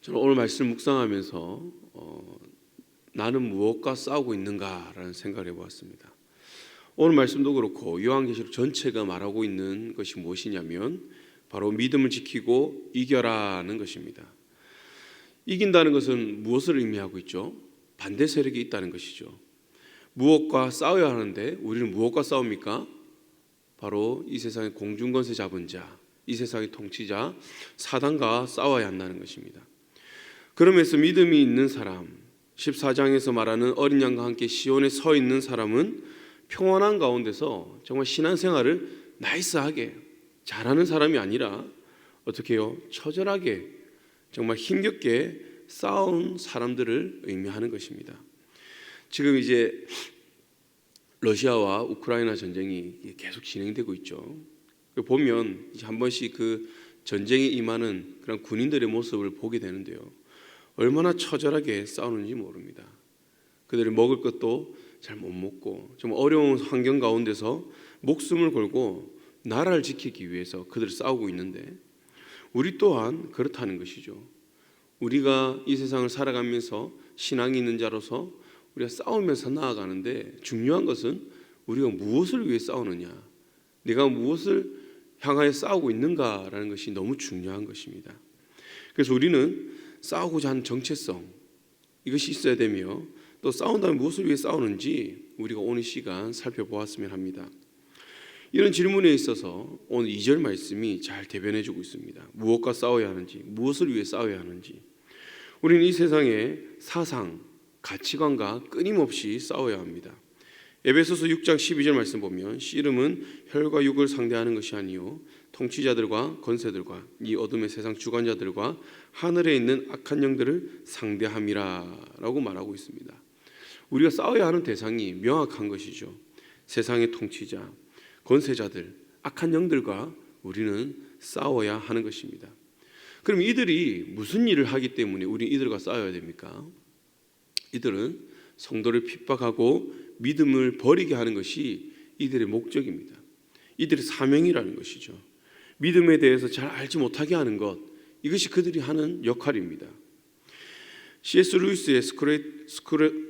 저는 오늘 말씀을 묵상하면서 나는 무엇과 싸우고 있는가라는 생각을 해보았습니다. 오늘 말씀도 그렇고 요한계시록 전체가 말하고 있는 것이 무엇이냐면 바로 믿음을 지키고 이겨라는 것입니다. 이긴다는 것은 무엇을 의미하고 있죠? 반대 세력이 있다는 것이죠. 무엇과 싸워야 하는데 우리는 무엇과 싸웁니까? 바로 이 세상의 공중권세 잡은 자, 이 세상의 통치자 사단과 싸워야 한다는 것입니다. 그러면서 믿음이 있는 사람, 14장에서 말하는 어린 양과 함께 시온에 서 있는 사람은 평안한 가운데서 정말 신앙생활을 나이스하게 잘하는 사람이 아니라 어떻게 해요? 처절하게 정말 힘겹게 싸운 사람들을 의미하는 것입니다. 지금 이제 러시아와 우크라이나 전쟁이 계속 진행되고 있죠. 보면 이제 한 번씩 그 전쟁에 임하는 그런 군인들의 모습을 보게 되는데요. 얼마나 처절하게 싸우는지 모릅니다. 그들이 먹을 것도 잘 못 먹고 정말 어려운 환경 가운데서 목숨을 걸고 나라를 지키기 위해서 그들을 싸우고 있는데 우리 또한 그렇다는 것이죠. 우리가 이 세상을 살아가면서 신앙이 있는 자로서 우리가 싸우면서 나아가는데 중요한 것은 우리가 무엇을 위해 싸우느냐, 내가 무엇을 향하여 싸우고 있는가라는 것이 너무 중요한 것입니다. 그래서 우리는 싸우고자 하는 정체성 이것이 있어야 되며 또 싸운다면 무엇을 위해 싸우는지 우리가 오늘 시간 살펴보았으면 합니다. 이런 질문에 있어서 오늘 2절 말씀이 잘 대변해 주고 있습니다. 무엇과 싸워야 하는지, 무엇을 위해 싸워야 하는지. 우리는 이 세상의 사상, 가치관과 끊임없이 싸워야 합니다. 에베소서 6장 12절 말씀 보면 씨름은 혈과 육을 상대하는 것이 아니요 통치자들과 권세들과 이 어둠의 세상 주관자들과 하늘에 있는 악한 영들을 상대함이라 라고 말하고 있습니다. 우리가 싸워야 하는 대상이 명확한 것이죠. 세상의 통치자, 권세자들, 악한 영들과 우리는 싸워야 하는 것입니다. 그럼 이들이 무슨 일을 하기 때문에 우리 이들과 싸워야 됩니까? 이들은 성도를 핍박하고 믿음을 버리게 하는 것이 이들의 목적입니다. 이들의 사명이라는 것이죠. 믿음에 대해서 잘 알지 못하게 하는 것, 이것이 그들이 하는 역할입니다. C.S. 루이스의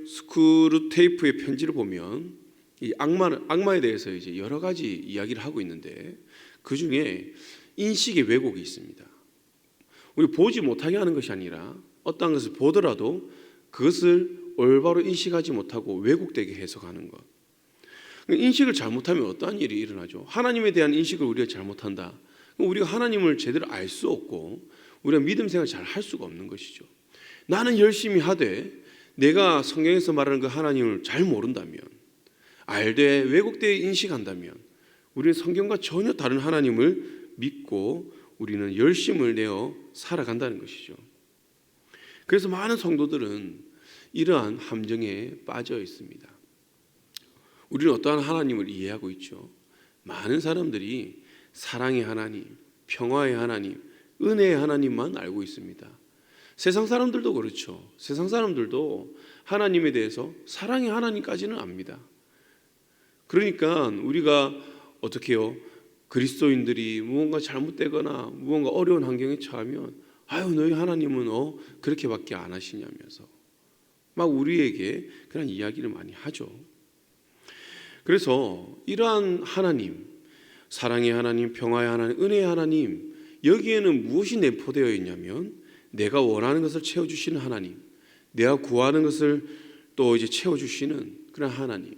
스크루테이프의 편지를 보면 이 악마에 대해서 이제 여러 가지 이야기를 하고 있는데 그 중에 인식의 왜곡이 있습니다. 우리 보지 못하게 하는 것이 아니라 어떤 것을 보더라도 그것을 올바로 인식하지 못하고 왜곡되게 해석하는 것. 인식을 잘못하면 어떠한 일이 일어나죠? 하나님에 대한 인식을 우리가 잘못한다. 그럼 우리가 하나님을 제대로 알 수 없고 우리가 믿음 생활 잘 할 수가 없는 것이죠. 나는 열심히 하되 내가 성경에서 말하는 그 하나님을 잘 모른다면, 알되 왜곡되어 인식한다면 우리는 성경과 전혀 다른 하나님을 믿고 우리는 열심을 내어 살아간다는 것이죠. 그래서 많은 성도들은 이러한 함정에 빠져 있습니다. 우리는 어떠한 하나님을 이해하고 있죠? 많은 사람들이 사랑의 하나님, 평화의 하나님, 은혜의 하나님만 알고 있습니다. 세상 사람들도 그렇죠. 세상 사람들도 하나님에 대해서 사랑의 하나님까지는 압니다. 그러니까 우리가 어떻게 해요? 그리스도인들이 무언가 잘못되거나 무언가 어려운 환경에 처하면 아유 너희 하나님은 그렇게밖에 안 하시냐면서 막 우리에게 그런 이야기를 많이 하죠. 그래서 이러한 하나님, 사랑의 하나님, 평화의 하나님, 은혜의 하나님, 여기에는 무엇이 내포되어 있냐면 내가 원하는 것을 채워주시는 하나님, 내가 구하는 것을 또 이제 채워주시는 그런 하나님.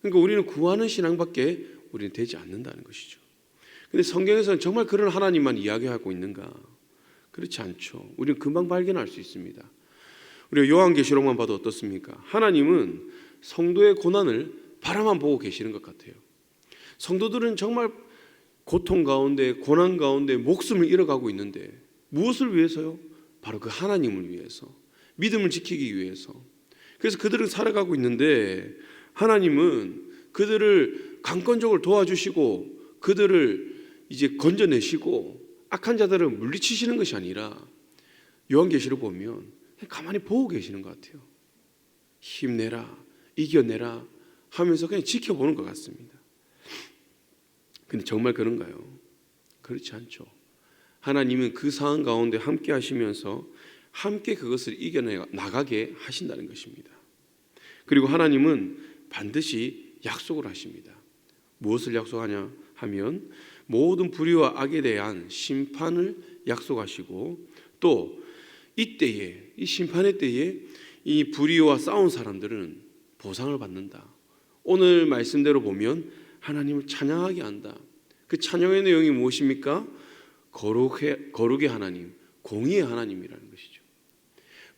그러니까 우리는 구하는 신앙밖에 우리는 되지 않는다는 것이죠. 근데 성경에서는 정말 그런 하나님만 이야기하고 있는가? 그렇지 않죠. 우리는 금방 발견할 수 있습니다. 우리가 요한계시록만 봐도 어떻습니까? 하나님은 성도의 고난을 바라만 보고 계시는 것 같아요. 성도들은 정말 고통 가운데, 고난 가운데 목숨을 잃어가고 있는데 무엇을 위해서요? 바로 그 하나님을 위해서, 믿음을 지키기 위해서. 그래서 그들은 살아가고 있는데 하나님은 그들을 강권적으로 도와주시고 그들을 이제 건져내시고 악한 자들을 물리치시는 것이 아니라 요한계시를 보면 가만히 보고 계시는 것 같아요. 힘내라, 이겨내라 하면서 그냥 지켜보는 것 같습니다. 근데 정말 그런가요? 그렇지 않죠. 하나님은 그 상황 가운데 함께 하시면서 함께 그것을 이겨내 나가게 하신다는 것입니다. 그리고 하나님은 반드시 약속을 하십니다. 무엇을 약속하냐 하면 모든 불의와 악에 대한 심판을 약속하시고, 또 이때에, 이 심판의 때에 이 불의와 싸운 사람들은 보상을 받는다. 오늘 말씀대로 보면 하나님을 찬양하게 한다. 그 찬양의 내용이 무엇입니까? 거룩의 하나님, 공의의 하나님이라는 것이죠.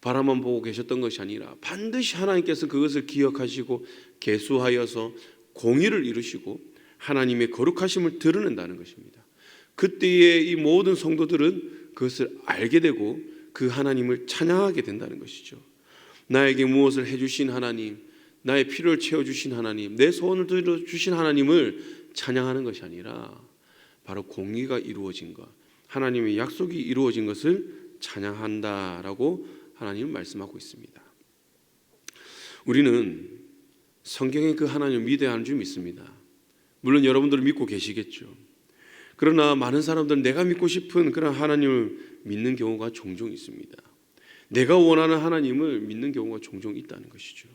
바라만 보고 계셨던 것이 아니라 반드시 하나님께서 그것을 기억하시고 계수하여서 공의를 이루시고 하나님의 거룩하심을 드러낸다는 것입니다. 그때에 이 모든 성도들은 그것을 알게 되고 그 하나님을 찬양하게 된다는 것이죠. 나에게 무엇을 해주신 하나님, 나의 필요를 채워주신 하나님, 내 소원을 들어주신 하나님을 찬양하는 것이 아니라 바로 공의가 이루어진 것, 하나님의 약속이 이루어진 것을 찬양한다라고 하나님은 말씀하고 있습니다. 우리는 성경의 그 하나님을 믿어야 하는 줄 믿습니다. 물론 여러분들은 믿고 계시겠죠. 그러나 많은 사람들은 내가 믿고 싶은 그런 하나님을 믿는 경우가 종종 있습니다. 내가 원하는 하나님을 믿는 경우가 종종 있다는 것이죠.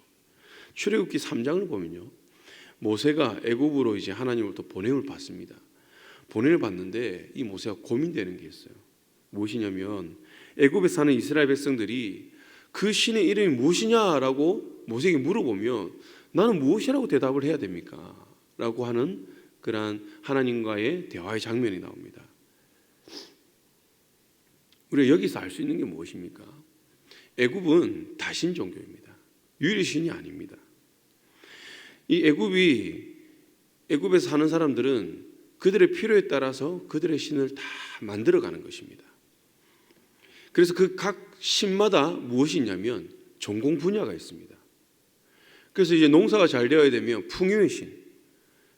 출애굽기 3장을 보면요, 모세가 애굽으로 이제 하나님으로부터 보냄을 받습니다. 보냄을 받는데 이 모세가 고민되는 게 있어요. 무엇이냐면 애굽에 사는 이스라엘 백성들이 그 신의 이름이 무엇이냐라고 모세에게 물어보면 나는 무엇이라고 대답을 해야 됩니까? 라고 하는 그러한 하나님과의 대화의 장면이 나옵니다. 우리가 여기서 알 수 있는 게 무엇입니까? 애굽은 다신 종교입니다. 유일신이 아닙니다. 이 애굽에 사는 사람들은 그들의 필요에 따라서 그들의 신을 다 만들어가는 것입니다. 그래서 그 각 신마다 무엇이 있냐면 전공 분야가 있습니다. 그래서 이제 농사가 잘 되어야 되면 풍요의 신,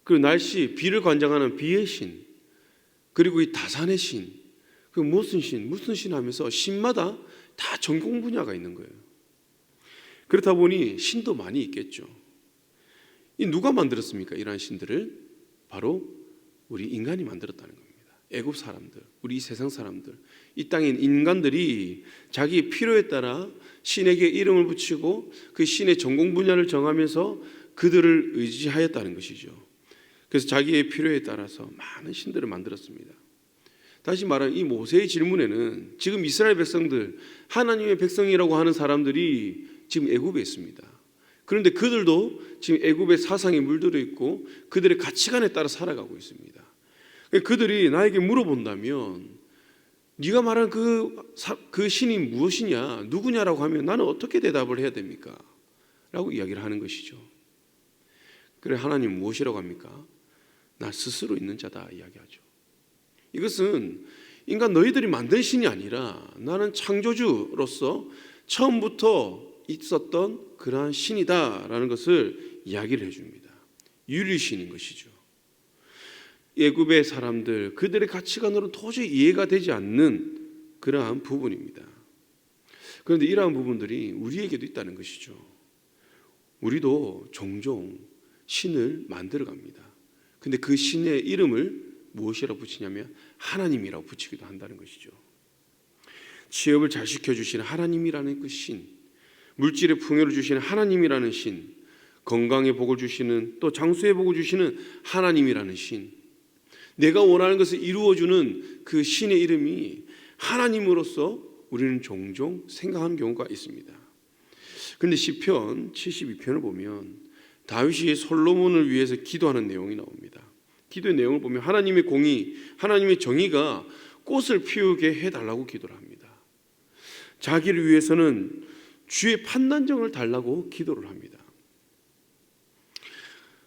그리고 날씨, 비를 관장하는 비의 신, 그리고 이 다산의 신, 그 무슨 신 하면서 신마다 다 전공 분야가 있는 거예요. 그렇다 보니 신도 많이 있겠죠. 이 누가 만들었습니까? 이러한 신들을 바로 우리 인간이 만들었다는 겁니다. 애굽 사람들, 우리 이 세상 사람들, 이 땅의 인간들이 자기 필요에 따라 신에게 이름을 붙이고 그 신의 전공 분야를 정하면서 그들을 의지하였다는 것이죠. 그래서 자기의 필요에 따라서 많은 신들을 만들었습니다. 다시 말하면 이 모세의 질문에는 지금 이스라엘 백성들, 하나님의 백성이라고 하는 사람들이 지금 애굽에 있습니다. 그런데 그들도 지금 애굽의 사상에 물들어 있고 그들의 가치관에 따라 살아가고 있습니다. 그들이 나에게 물어본다면 네가 말한 그 신이 무엇이냐, 누구냐라고 하면 나는 어떻게 대답을 해야 됩니까? 라고 이야기를 하는 것이죠. 그래, 하나님 무엇이라고 합니까? 나 스스로 있는 자다 이야기하죠. 이것은 인간 너희들이 만든 신이 아니라 나는 창조주로서 처음부터 있었던 그러한 신이다라는 것을 이야기를 해줍니다. 유일신인 것이죠. 애굽의 사람들, 그들의 가치관으로는 도저히 이해가 되지 않는 그러한 부분입니다. 그런데 이러한 부분들이 우리에게도 있다는 것이죠. 우리도 종종 신을 만들어갑니다. 근데 그 신의 이름을 무엇이라고 붙이냐면 하나님이라고 붙이기도 한다는 것이죠. 취업을 잘 시켜주시는 하나님이라는 그 신, 물질의 풍요를 주시는 하나님이라는 신, 건강의 복을 주시는, 또 장수의 복을 주시는 하나님이라는 신, 내가 원하는 것을 이루어주는 그 신의 이름이 하나님으로서 우리는 종종 생각하는 경우가 있습니다. 그런데 시편 72편을 보면 다윗이 솔로몬을 위해서 기도하는 내용이 나옵니다. 기도의 내용을 보면 하나님의 공의, 하나님의 정의가 꽃을 피우게 해달라고 기도를 합니다. 자기를 위해서는 주의 판단정을 달라고 기도를 합니다.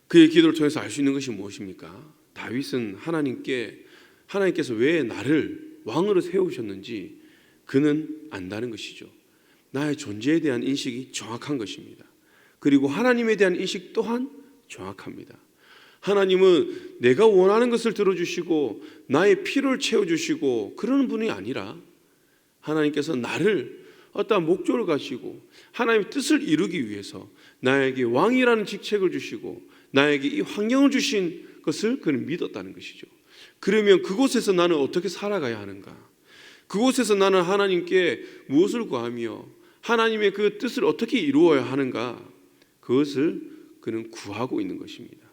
그의 기도를 통해서 알 수 있는 것이 무엇입니까? 다윗은 하나님께서 왜 나를 왕으로 세우셨는지 그는 안다는 것이죠. 나의 존재에 대한 인식이 정확한 것입니다. 그리고 하나님에 대한 인식 또한 정확합니다. 하나님은 내가 원하는 것을 들어주시고 나의 필요를 채워주시고 그러는 분이 아니라 하나님께서 나를 어떠한 목적을 가지고 하나님의 뜻을 이루기 위해서 나에게 왕이라는 직책을 주시고 나에게 이 환경을 주신 것을 그는 믿었다는 것이죠. 그러면 그곳에서 나는 어떻게 살아가야 하는가? 그곳에서 나는 하나님께 무엇을 구하며 하나님의 그 뜻을 어떻게 이루어야 하는가, 그것을 그는 구하고 있는 것입니다.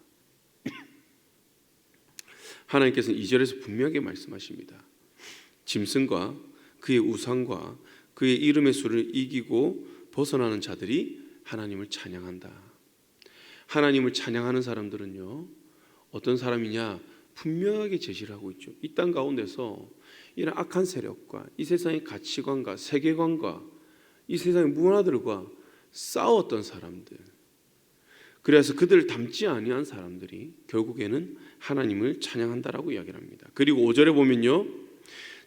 하나님께서는 2절에서 분명하게 말씀하십니다. 짐승과 그의 우상과 그의 이름의 수를 이기고 벗어나는 자들이 하나님을 찬양한다. 하나님을 찬양하는 사람들은요, 어떤 사람이냐 분명하게 제시를 하고 있죠. 이 땅 가운데서 이런 악한 세력과 이 세상의 가치관과 세계관과 이 세상의 문화들과 싸웠던 사람들, 그래서 그들을 닮지 아니한 사람들이 결국에는 하나님을 찬양한다라고 이야기를 합니다. 그리고 5절에 보면요,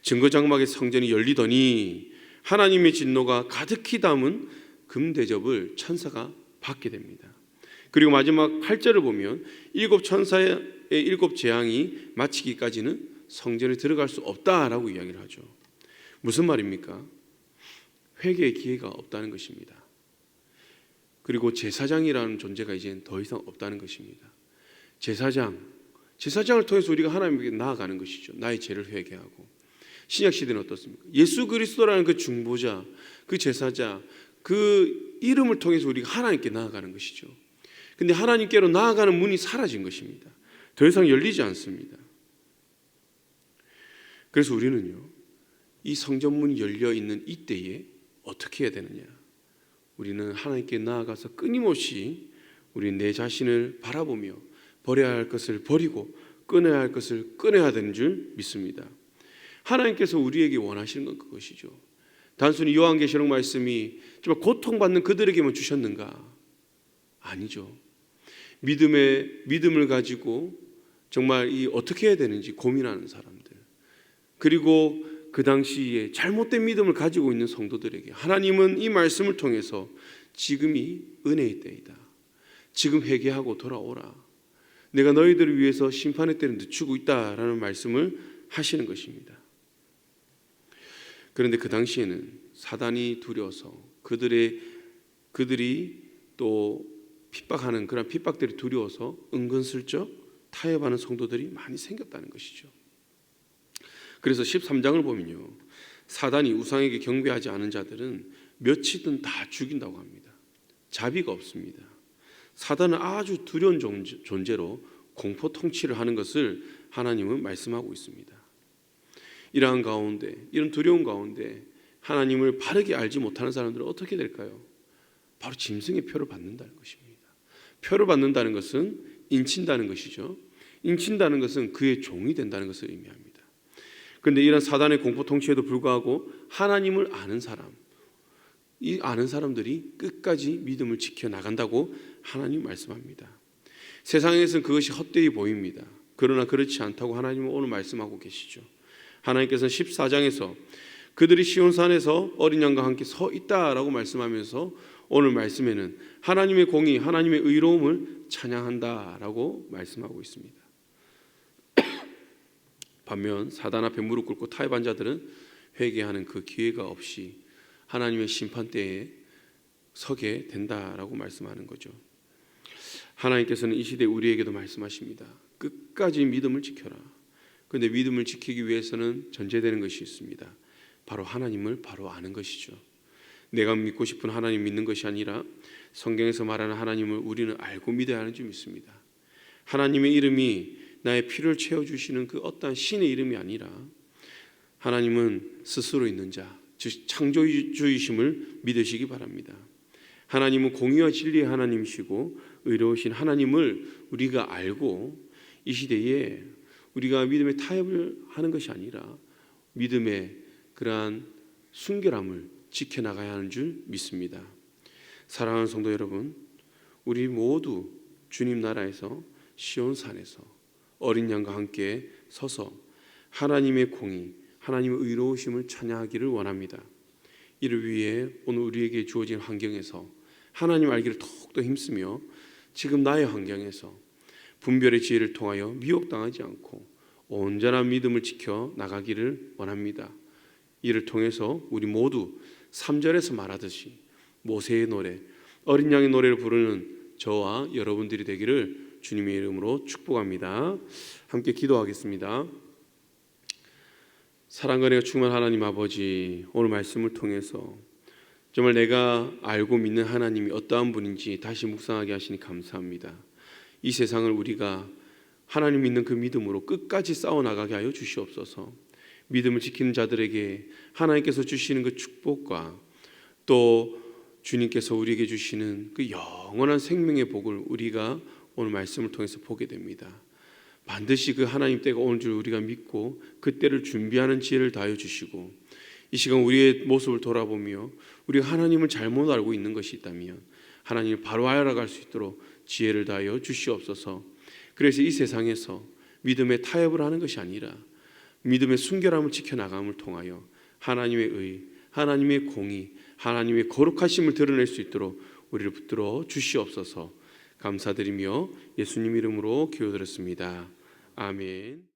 증거장막의 성전이 열리더니 하나님의 진노가 가득히 담은 금대접을 천사가 받게 됩니다. 그리고 마지막 8절을 보면 7 천사의 7 재앙이 마치기까지는 성전에 들어갈 수 없다라고 이야기를 하죠. 무슨 말입니까? 회개의 기회가 없다는 것입니다. 그리고 제사장이라는 존재가 이제 더 이상 없다는 것입니다. 제사장을 통해서 우리가 하나님께 나아가는 것이죠. 나의 죄를 회개하고. 신약 시대는 어떻습니까? 예수 그리스도라는 그 중보자, 그 제사자, 그 이름을 통해서 우리가 하나님께 나아가는 것이죠. 근데 하나님께로 나아가는 문이 사라진 것입니다. 더 이상 열리지 않습니다. 그래서 우리는요, 이 성전문이 열려 있는 이때에 어떻게 해야 되느냐? 우리는 하나님께 나아가서 끊임없이 우리 내 자신을 바라보며 버려야 할 것을 버리고 끊어야 할 것을 끊어야 되는 줄 믿습니다. 하나님께서 우리에게 원하시는 건 그것이죠. 단순히 요한계시록 말씀이 정말 고통받는 그들에게만 주셨는가? 아니죠. 믿음을 가지고 정말 어떻게 해야 되는지 고민하는 사람들, 그리고 그 당시에 잘못된 믿음을 가지고 있는 성도들에게 하나님은 이 말씀을 통해서 지금이 은혜의 때이다. 지금 회개하고 돌아오라. 내가 너희들을 위해서 심판의 때를 늦추고 있다라는 말씀을 하시는 것입니다. 그런데 그 당시에는 사단이 두려워서 그들이 또 핍박하는 그런 핍박들이 두려워서 은근슬쩍 타협하는 성도들이 많이 생겼다는 것이죠. 그래서 13장을 보면요, 사단이 우상에게 경배하지 않은 자들은 며칠은 다 죽인다고 합니다. 자비가 없습니다. 사단은 아주 두려운 존재로 공포 통치를 하는 것을 하나님은 말씀하고 있습니다. 이러한 가운데, 이런 두려운 가운데 하나님을 바르게 알지 못하는 사람들은 어떻게 될까요? 바로 짐승의 표를 받는다는 것입니다. 표를 받는다는 것은 인친다는 것이죠. 인친다는 것은 그의 종이 된다는 것을 의미합니다. 그런데 이런 사단의 공포 통치에도 불구하고 하나님을 아는 사람, 이 아는 사람들이 끝까지 믿음을 지켜 나간다고 하나님 말씀합니다. 세상에서는 그것이 헛되이 보입니다. 그러나 그렇지 않다고 하나님은 오늘 말씀하고 계시죠. 하나님께서는 14장에서 그들이 시온산에서 어린 양과 함께 서 있다라고 말씀하면서 오늘 말씀에는 하나님의 공의, 하나님의 의로움을 찬양한다라고 말씀하고 있습니다. 반면 사단 앞에 무릎 꿇고 타협한 자들은 회개하는 그 기회가 없이 하나님의 심판대에 서게 된다라고 말씀하는 거죠. 하나님께서는 이 시대 우리에게도 말씀하십니다. 끝까지 믿음을 지켜라. 그런데 믿음을 지키기 위해서는 전제되는 것이 있습니다. 바로 하나님을 바로 아는 것이죠. 내가 믿고 싶은 하나님 믿는 것이 아니라 성경에서 말하는 하나님을 우리는 알고 믿어야 하는 줄 믿습니다. 하나님의 이름이 나의 필요를 채워주시는 그 어떠한 신의 이름이 아니라 하나님은 스스로 있는 자, 즉 창조주이심을 믿으시기 바랍니다. 하나님은 공의와 진리의 하나님이시고 의로우신 하나님을 우리가 알고 이 시대에 우리가 믿음의 타협을 하는 것이 아니라 믿음의 그러한 순결함을 지켜나가야 하는 줄 믿습니다. 사랑하는 성도 여러분, 우리 모두 주님 나라에서 시온산에서 어린 양과 함께 서서 하나님의 공의, 하나님의 의로우심을 찬양하기를 원합니다. 이를 위해 오늘 우리에게 주어진 환경에서 하나님 알기를 더욱더 힘쓰며 지금 나의 환경에서 분별의 지혜를 통하여 미혹당하지 않고 온전한 믿음을 지켜 나가기를 원합니다. 이를 통해서 우리 모두 3절에서 말하듯이 모세의 노래, 어린 양의 노래를 부르는 저와 여러분들이 되기를 주님의 이름으로 축복합니다. 함께 기도하겠습니다. 사랑과 은혜가 충만한 하나님 아버지, 오늘 말씀을 통해서 정말 내가 알고 믿는 하나님이 어떠한 분인지 다시 묵상하게 하시니 감사합니다. 이 세상을 우리가 하나님 믿는 그 믿음으로 끝까지 싸워나가게 하여 주시옵소서. 믿음을 지키는 자들에게 하나님께서 주시는 그 축복과 또 주님께서 우리에게 주시는 그 영원한 생명의 복을 우리가 오늘 말씀을 통해서 보게 됩니다. 반드시 그 하나님 때가 오는 줄 우리가 믿고 그때를 준비하는 지혜를 다하여 주시고, 이 시간 우리의 모습을 돌아보며 우리가 하나님을 잘못 알고 있는 것이 있다면 하나님을 바로 알아갈 수 있도록 지혜를 다하여 주시옵소서. 그래서 이 세상에서 믿음의 타협을 하는 것이 아니라 믿음의 순결함을 지켜나감을 통하여 하나님의 의, 하나님의 공의, 하나님의 거룩하심을 드러낼 수 있도록 우리를 붙들어 주시옵소서. 감사드리며 예수님 이름으로 기도드렸습니다. 아멘.